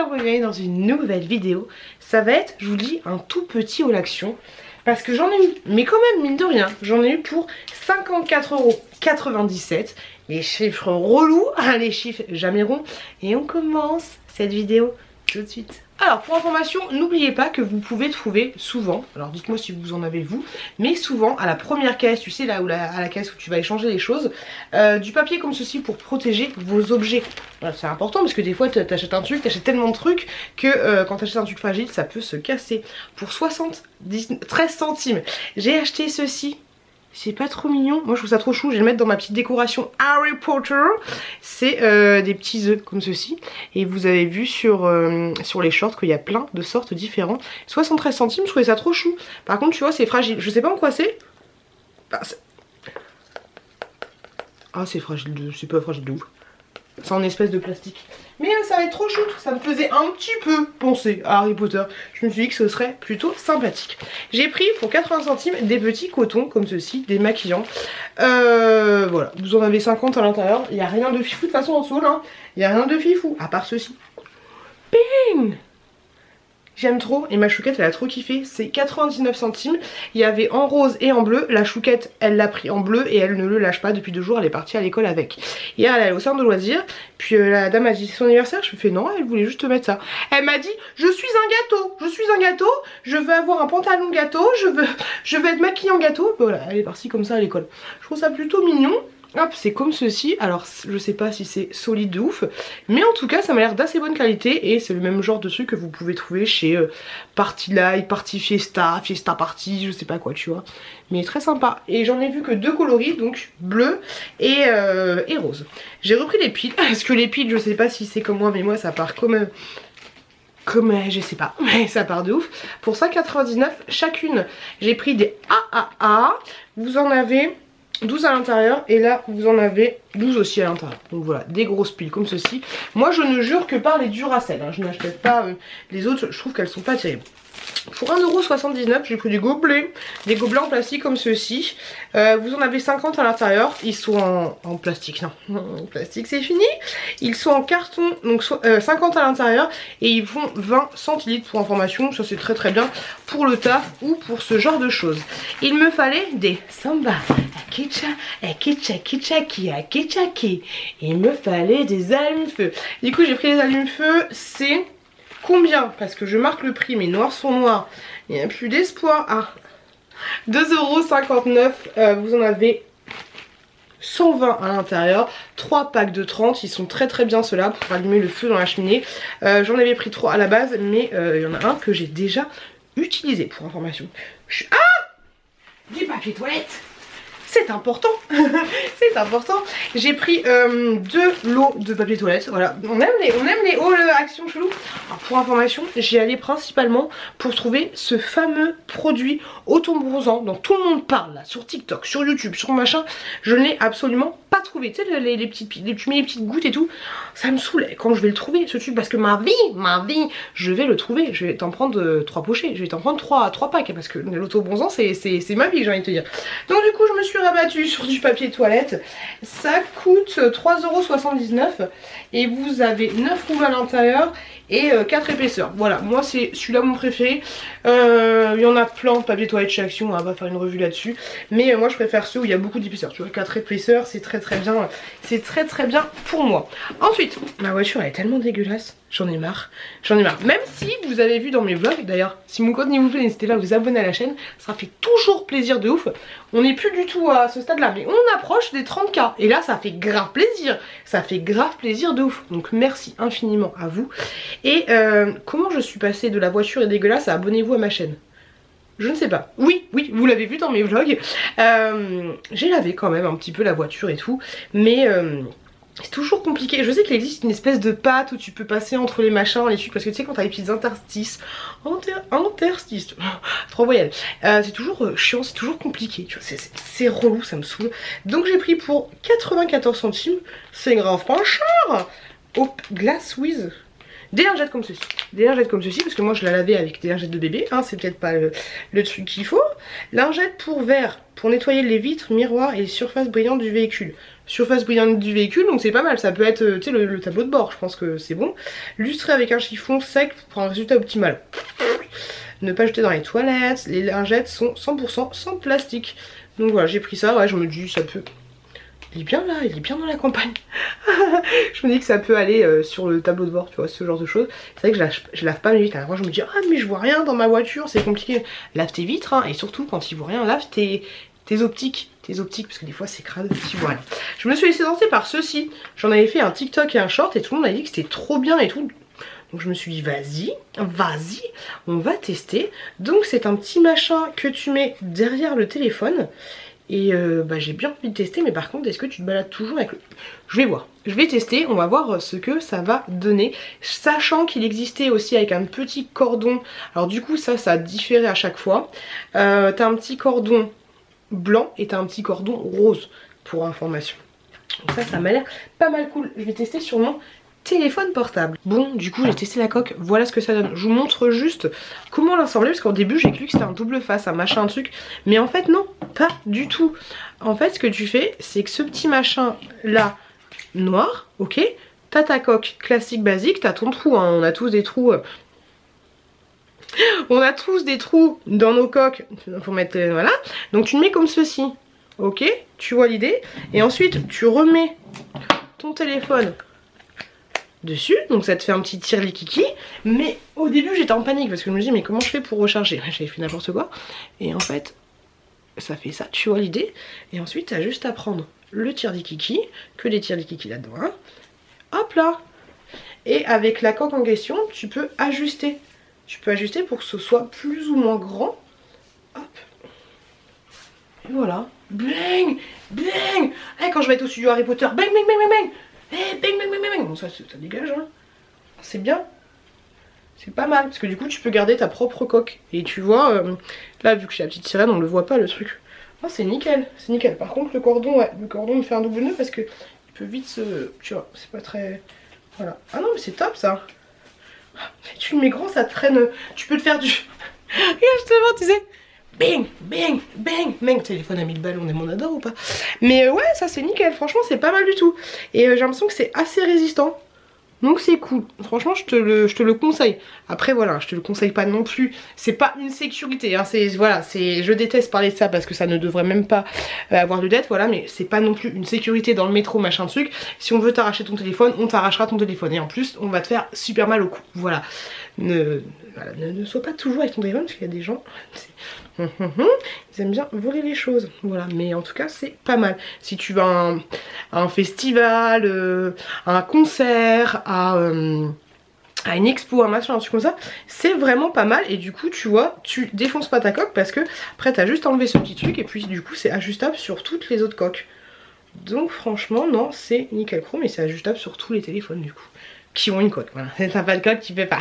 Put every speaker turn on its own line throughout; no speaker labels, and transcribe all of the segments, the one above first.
bienvenue dans une nouvelle vidéo. Ça va être, je vous dis, un tout petit haul action. Parce que j'en ai eu, mais quand même mine de rien, j'en ai eu pour 54,97 €. Les chiffres relous, les chiffres jamais ronds. Et on commence cette vidéo tout de suite. Alors pour information, n'oubliez pas que vous pouvez trouver souvent, alors dites-moi si vous en avez vous, mais souvent à la première caisse, tu sais là où à la caisse où tu vas échanger les choses, du papier comme ceci pour protéger vos objets. Voilà, c'est important parce que des fois t'achètes un truc, t'achètes tellement de trucs que quand t'achètes un truc fragile ça peut se casser. Pour 13 centimes, j'ai acheté ceci. C'est pas trop mignon, moi je trouve ça trop chou, je vais le mettre dans ma petite décoration Harry Potter. C'est des petits œufs comme ceci. Et vous avez vu sur les shorts qu'il y a plein de sortes différentes. 73 centimes, je trouvais ça trop chou. Par contre tu vois c'est fragile, je sais pas en quoi c'est. Ah c'est fragile, c'est pas fragile de ouf. C'est en espèce de plastique. Mais ça va être trop chou, ça me faisait un petit peu penser à Harry Potter. Je me suis dit que ce serait plutôt sympathique. J'ai pris pour 80 centimes des petits cotons comme ceci, des maquillants. Voilà, vous en avez 50 à l'intérieur. Il n'y a rien de fifou de toute façon en dessous là. Il n'y a rien de fifou, à part ceci. Bing! J'aime trop et ma chouquette elle a trop kiffé, c'est 99 centimes, il y avait en rose et en bleu, la chouquette elle l'a pris en bleu et elle ne le lâche pas depuis 2 jours, elle est partie à l'école avec. Hier elle est allée au centre de loisirs, puis la dame a dit c'est son anniversaire, je me fais non, elle voulait juste te mettre ça. Elle m'a dit je suis un gâteau, je veux avoir un pantalon gâteau, je veux être maquillée en gâteau, voilà elle est partie comme ça à l'école. Je trouve ça plutôt mignon. Hop, c'est comme ceci, alors je sais pas si c'est solide de ouf, mais en tout cas ça m'a l'air d'assez bonne qualité et c'est le même genre de truc que vous pouvez trouver chez Party Life, Party Fiesta, Fiesta Party, je sais pas quoi tu vois, mais très sympa. Et j'en ai vu que 2 coloris, donc bleu et rose. J'ai repris les piles, parce que les piles je sais pas si c'est comme moi, mais moi ça part comme je sais pas, mais ça part de ouf. Pour 5,99 € chacune, j'ai pris des AAA, vous en avez 12 à l'intérieur et là vous en avez 12 aussi à l'intérieur. Donc voilà, des grosses piles comme ceci. Moi je ne jure que par les Duracell, hein. Je n'achète pas les autres, je trouve qu'elles sont pas terribles. Pour 1,79 €, j'ai pris des gobelets en plastique comme ceci. Vous en avez 50 à l'intérieur. Ils sont en plastique, non, en plastique c'est fini. Ils sont en carton, donc 50 à l'intérieur. Et ils font 20 centilitres pour information. Ça c'est très bien pour le taf ou pour ce genre de choses. Il me fallait des samba, akicha, akicha, kichaki, akichaki. Il me fallait des allumes-feu. Du coup j'ai pris les allumes-feu, c'est... Combien? Parce que je marque le prix, mais noirs sont noirs. Il n'y a plus d'espoir. Ah, 2,59 €. Vous en avez 120 à l'intérieur. 3 packs de 30. Ils sont très bien ceux-là pour allumer le feu dans la cheminée. J'en avais pris 3 à la base, mais il y en a un que j'ai déjà utilisé pour information. Ah! Du papier toilette! C'est important. C'est important. J'ai pris 2 lots de papier toilette. Voilà, on aime les hauls actions chelou. Alors pour information, j'y allais principalement pour trouver ce fameux produit autobronzant dont tout le monde parle là, sur TikTok, sur YouTube, sur machin. Je ne l'ai absolument pas trouvé. Tu sais les petites gouttes et tout. Ça me saoulait quand je vais le trouver ce truc parce que ma vie, je vais le trouver. Je vais t'en prendre 3 pochets. Je vais t'en prendre 3 packs parce que l'autobronzant c'est ma vie, j'ai envie de te dire. Donc du coup je me suis rabattue sur du papier toilette. Ça coûte 3,79 € et vous avez 9 rouleaux à l'intérieur et 4 épaisseurs. Voilà, moi c'est celui-là mon préféré. Il y en a plein de papier toilette chez Action, on va faire une revue là-dessus. Mais moi je préfère ceux où il y a beaucoup d'épaisseur. Tu vois, 4 épaisseurs, c'est très bien. C'est très bien pour moi. Ensuite, ma voiture elle est tellement dégueulasse. J'en ai marre. Même si vous avez vu dans mes vlogs, d'ailleurs, si mon contenu vous plaît, n'hésitez pas à vous abonner à la chaîne. Ça fait toujours plaisir de ouf. On n'est plus du tout à ce stade-là, mais on approche des 30 000. Et là, ça fait grave plaisir. Ça fait grave plaisir de ouf. Donc merci infiniment à vous. Et comment je suis passée de la voiture est dégueulasse à abonnez-vous à ma chaîne? Je ne sais pas. Oui, vous l'avez vu dans mes vlogs. J'ai lavé quand même un petit peu la voiture et tout. Mais... c'est toujours compliqué. Je sais qu'il existe une espèce de pâte où tu peux passer entre les machins, les trucs, parce que tu sais quand t'as les petites interstices, interstices, 3 voyelles, c'est toujours chiant, c'est toujours compliqué, tu vois, c'est relou, ça me saoule. Donc j'ai pris pour 94 centimes, c'est grave pas cher. Hop, Glass With des lingettes comme ceci. Des lingettes comme ceci, parce que moi je la lavais avec des lingettes de bébé, hein, c'est peut-être pas le truc qu'il faut. Lingettes pour verre, pour nettoyer les vitres, miroirs et les surfaces brillantes du véhicule. Surface brillante du véhicule, donc c'est pas mal, ça peut être tu sais, le tableau de bord, je pense que c'est bon. Lustré avec un chiffon sec pour un résultat optimal. Ne pas jeter dans les toilettes, les lingettes sont 100% sans plastique. Donc voilà, j'ai pris ça, ouais, je me dis ça peut... Il est bien là, il est bien dans la campagne. Je me dis que ça peut aller sur le tableau de bord, tu vois, ce genre de choses. C'est vrai que je lave pas mes vitres. Alors moi je me dis, ah mais je vois rien dans ma voiture, c'est compliqué. Lave tes vitres, hein, et surtout quand il voit rien, lave tes optiques. Tes optiques, parce que des fois c'est crade, tu vois rien. Je me suis laissée danser par ceci. J'en avais fait un TikTok et un short et tout le monde a dit que c'était trop bien et tout. Donc je me suis dit, vas-y, on va tester. Donc c'est un petit machin que tu mets derrière le téléphone. Et bah, j'ai bien envie de tester, mais par contre, est-ce que tu te balades toujours avec le... Je vais voir, je vais tester, on va voir ce que ça va donner. Sachant qu'il existait aussi avec un petit cordon. Alors du coup, ça a différé à chaque fois. T'as un petit cordon blanc et t'as un petit cordon rose, pour information. Donc ça m'a l'air pas mal cool. Je vais tester sur mon téléphone portable. Bon, du coup j'ai testé la coque, voilà ce que ça donne. Je vous montre juste comment l'assembler, parce qu'au début j'ai cru que c'était un double face, un machin, un truc. Mais en fait non, pas du tout. En fait ce que tu fais, c'est que ce petit machin là, noir, ok, t'as ta coque classique basique, t'as ton trou, hein, on a tous des trous... On a tous des trous dans nos coques, faut mettre... voilà. Donc tu le mets comme ceci, ok, tu vois l'idée. Et ensuite tu remets ton téléphone dessus, donc ça te fait un petit tir-li-kiki. Mais au début j'étais en panique parce que je me dis mais comment je fais pour recharger? J'avais fait n'importe quoi. Et en fait ça fait ça, tu vois l'idée. Et ensuite t'as juste à prendre le tir-li-kiki, que des tir-li-kiki là-dedans, hein. Hop là. Et avec la coque en question tu peux ajuster. Tu peux ajuster pour que ce soit plus ou moins grand. Hop. Et voilà. Bling, bling. Et quand je vais être au studio Harry Potter, bang, bang, bang, bang, bang. Eh, bang, bang, bang, bang, bang. Bon, ça dégage, hein. C'est bien. C'est pas mal. Parce que du coup, tu peux garder ta propre coque. Et tu vois, là, vu que j'ai la petite sirène, on le voit pas, le truc. Oh, c'est nickel. C'est nickel. Par contre, le cordon, ouais. Le cordon me fait un double nœud parce que il peut vite se... Tu vois, c'est pas très... Voilà. Ah non, mais c'est top, ça. Tu le mets grand, ça traîne. Tu peux te faire du... Et justement, tu sais... Bing, bing, bing, bing. Téléphone à 1000 balles, on est mon adore ou pas? Mais ouais, ça c'est nickel, franchement c'est pas mal du tout. Et j'ai l'impression que c'est assez résistant. Donc c'est cool, franchement je te le conseille. Après voilà, je te le conseille pas non plus. C'est pas une sécurité, hein. Voilà, je déteste parler de ça parce que ça ne devrait même pas avoir de dette, voilà. Mais c'est pas non plus une sécurité dans le métro, machin truc. Si on veut t'arracher ton téléphone, on t'arrachera ton téléphone. Et en plus, on va te faire super mal au cou, voilà. Ne sois pas toujours avec ton téléphone parce qu'il y a des gens... Ils aiment bien voler les choses, voilà, mais en tout cas c'est pas mal. Si tu vas à un festival, à un concert, à une expo, un machin, un truc comme ça, c'est vraiment pas mal. Et du coup tu vois, tu défonces pas ta coque parce que après t'as juste enlevé ce petit truc et puis du coup c'est ajustable sur toutes les autres coques. Donc franchement non, c'est nickel chrome et c'est ajustable sur tous les téléphones du coup qui ont une coque, voilà. T'as pas de coque, tu fais pas...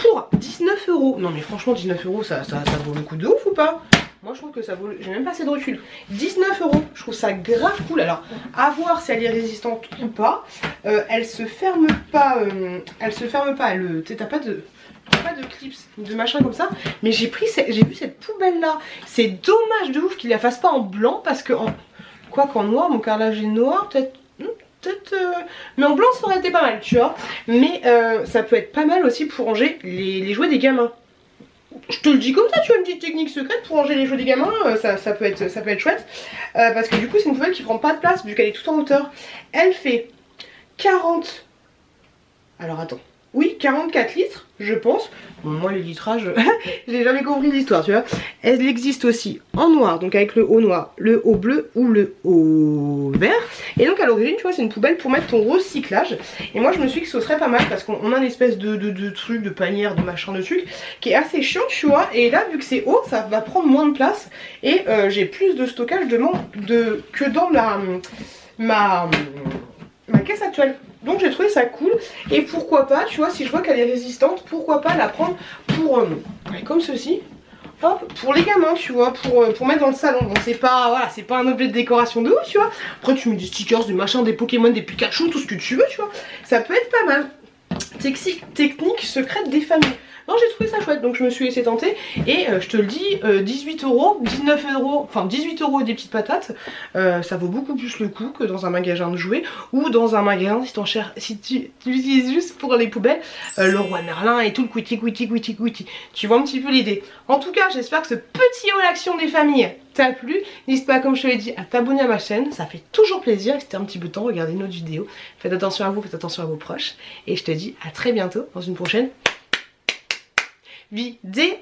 Pour 19 €. Non mais franchement 19 €, ça vaut le coup de ouf ou pas? Moi je trouve que ça vaut... J'ai même pas assez de recul. 19 €, je trouve ça grave cool. Alors à voir si elle est résistante ou pas. Elle se ferme pas. Elle se ferme pas. T'as pas de clips, de machin comme ça. Mais j'ai vu cette poubelle là. C'est dommage de ouf qu'il la fasse pas en blanc. Parce que quoi qu'en noir, mon carrelage est noir, peut-être... mais en blanc ça aurait été pas mal, tu vois. Mais ça peut être pas mal aussi pour ranger les jouets des gamins. Je te le dis comme ça, tu as une petite technique secrète pour ranger les jouets des gamins, ça peut être chouette. Parce que du coup c'est une poubelle qui prend pas de place vu qu'elle est toute en hauteur. Elle fait 40... Alors attends. Oui, 44 litres, je pense. Bon, moi les litrages, j'ai jamais compris l'histoire, tu vois. Elle existe aussi en noir, donc avec le haut noir, le haut bleu ou le haut vert. Et donc à l'origine, tu vois, c'est une poubelle pour mettre ton recyclage. Et moi je me suis dit que ce serait pas mal parce qu'on a une espèce de truc, de panière, de machin, de truc qui est assez chiant, tu vois. Et là, vu que c'est haut, ça va prendre moins de place. Et j'ai plus de stockage que dans ma caisse actuelle. Donc j'ai trouvé ça cool. Et pourquoi pas, tu vois, si je vois qu'elle est résistante, pourquoi pas la prendre pour comme ceci. hop, pour les gamins, tu vois, pour mettre dans le salon. Donc c'est pas, voilà, c'est pas un objet de décoration de ouf, tu vois. Après tu mets des stickers, des machins, des Pokémon, des Pikachu, tout ce que tu veux, tu vois. Ça peut être pas mal. Technique secrète des familles. Non, j'ai trouvé ça chouette, donc je me suis laissé tenter. Et je te le dis, 18 €, 19 €, enfin 18 € et des petites patates, ça vaut beaucoup plus le coup que dans un magasin de jouets ou dans un magasin si tu l'utilises juste pour les poubelles, le Roi Merlin et tout le quitty. Tu vois un petit peu l'idée. En tout cas, j'espère que ce petit haul action des familles t'a plu. N'hésite pas, comme je te l'ai dit, à t'abonner à ma chaîne, ça fait toujours plaisir. Et si t'as un petit peu de temps, regardez une autre vidéo. Faites attention à vous, faites attention à vos proches. Et je te dis à très bientôt dans une prochaine vidéo.